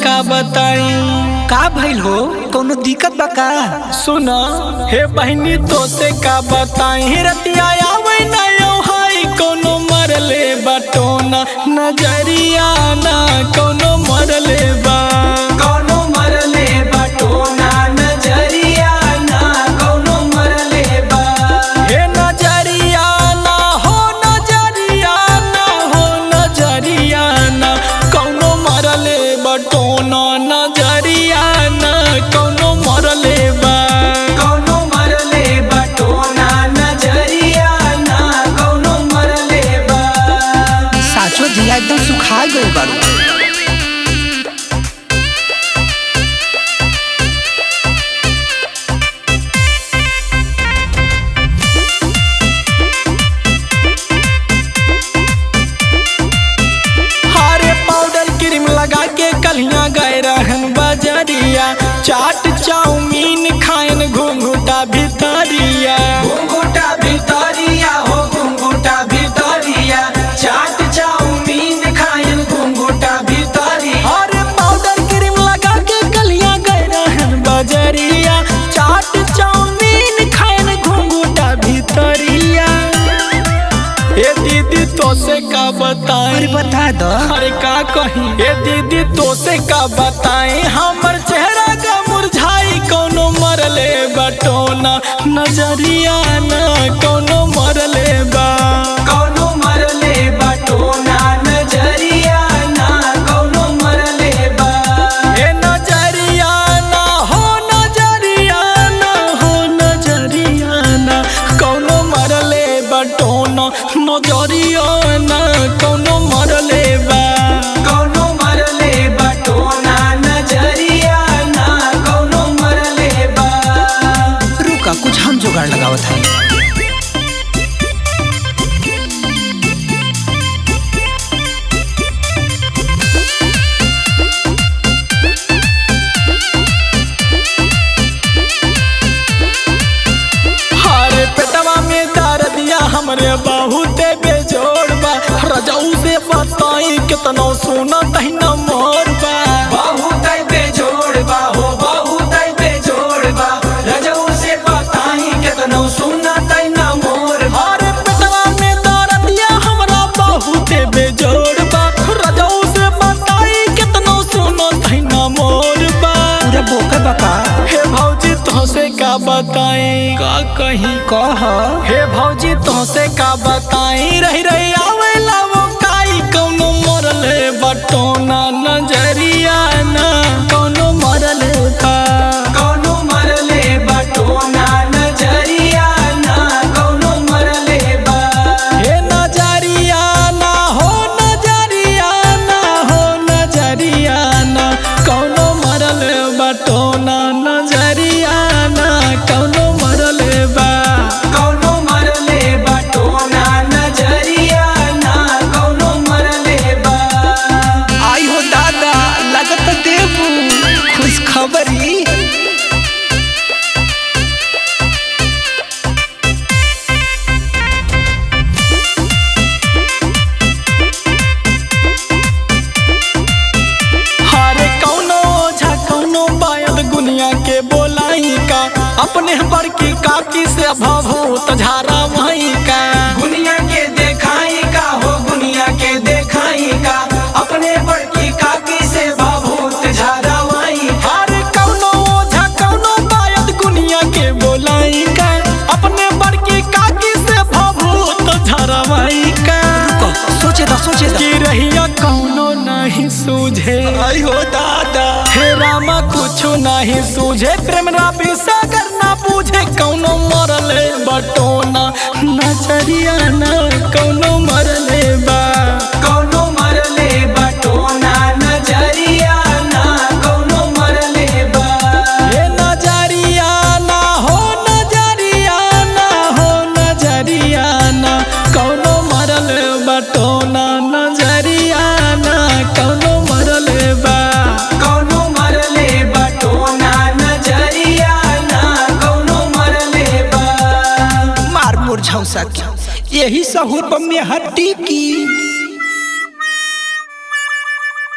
का बताई। का भइल हो, कोनो दिक्कत बा का? सुना हे बहनी तो से का बताई। रतिया आवे ना यो हाई कोनो मरले बटोना नजरिया ना कोनो मरले बा। कोनो मरले बटोना नजरिया ना कोनो मरले बा। हे नजरिया ना हो नजरिया ना हो नजरिया ना कोनो मरले बटोना नजरिया ना कोनो मरले बा। कोनो मरले बटोना नजरिया ना कोनो मरले बा। साचो जिया एकदम सुखा गइल बारू। लगा के कलियां गए रहन बजरिया। चाट चाउमीन खाएन घुंघुटा भितरिया। घुंघुटा भितरिया हो घुंघुटा भितरिया। चाट चाउमीन खाएन घुंघुटा भितरिया। अरे पाउडर क्रीम लगा के कलियां गए रहन बजरिया। चाट चाउमीन खाएन घुंघुटा भितरिया। ए दीदी तो से का बताएं। अरे बता दो। अरे का कहीं ए दीदी तो से का बताएं। हमर चेहरा का मुरझाई कोनो मरले बटोना नजरिया ना कोनो मरले बा। कोनो मरले बटोना नजरिया ना कोनो मरले बा। ए नजरिया ना हो नजरिया ना हो नजरिया ना कोनो मरले बटोना नजरिया ना कोनो मरले बा। कोनो मरले बटोना नजरिया ना कोनो मरले बा। रुका कुछ हम जुगाड़ लगावत हई। हारे पेटवा में दर्द दिया हमरे बहुत बेजोड़ बा। रजाऊ से बताई कितना सोना तहिना मोर बा। बहुत बेजोड़ बा हो बहुत बेजोड़ बा। रजऊ से बताई कितनो सुना तैना मोर बा। हारे पेटवा में दर्द दिया हमरा बहुत बेजोड़ बा। रजाऊ से बताई कितना सोना तहिना मोर बा। पूरा बोके बका। हे भौजी तो से का बताई का कहीं कह। हे भौजी तो से का बताई। रही रही आवेला वो काई कोनो मरले बटोना नजरिया ना कोनो मरले बा। कोनो मरले बटोना नजरिया ना कोनो मरले बा। हे नजरिया ना हो नजरिया ना हो नजरिया ना कोनो मरले बटोना नजरिया ना कोनो मरले बा। कोनो मरले बटोना नजरिया ना कोनो मरले बा। आई हो दादा लगत देबू खुश खबरी। हारे कौनो ओझा कौनो बायद गुनिया के बोलाई का। अपने बड़की काकी से भभूत झारा वहीं का। गुनिया के देखाई का हो गुनिया के देखाई का। अपने बड़की काकी से भभूत झरवाई। हारे कौनो ओझा कौनो बायद गुनिया के बोलाई का। अपने बड़की काकी से भभूत झारा वहीं का। सोचे दा की रहिया कौनो नहीं सूझे। आई हो दादा। हे रामा कुछ नहीं सूझे। प्रेम राबी सागर ना पूछे कौनो मरले बटोना नजरिया ना कौनो मरले बा। कोनो मरले बटोना नजरिया ना कोनो मरले बा। हे नजरिया ना हो नजरिया ना हो नजरिया ना कौनो मरले बटोना नजरिया ना कौनो मरले बा। कोनो मरले बटोना नजरिया ना कोनो मरले बा। मार मुरझौसा यही सहूर में हड्डी की।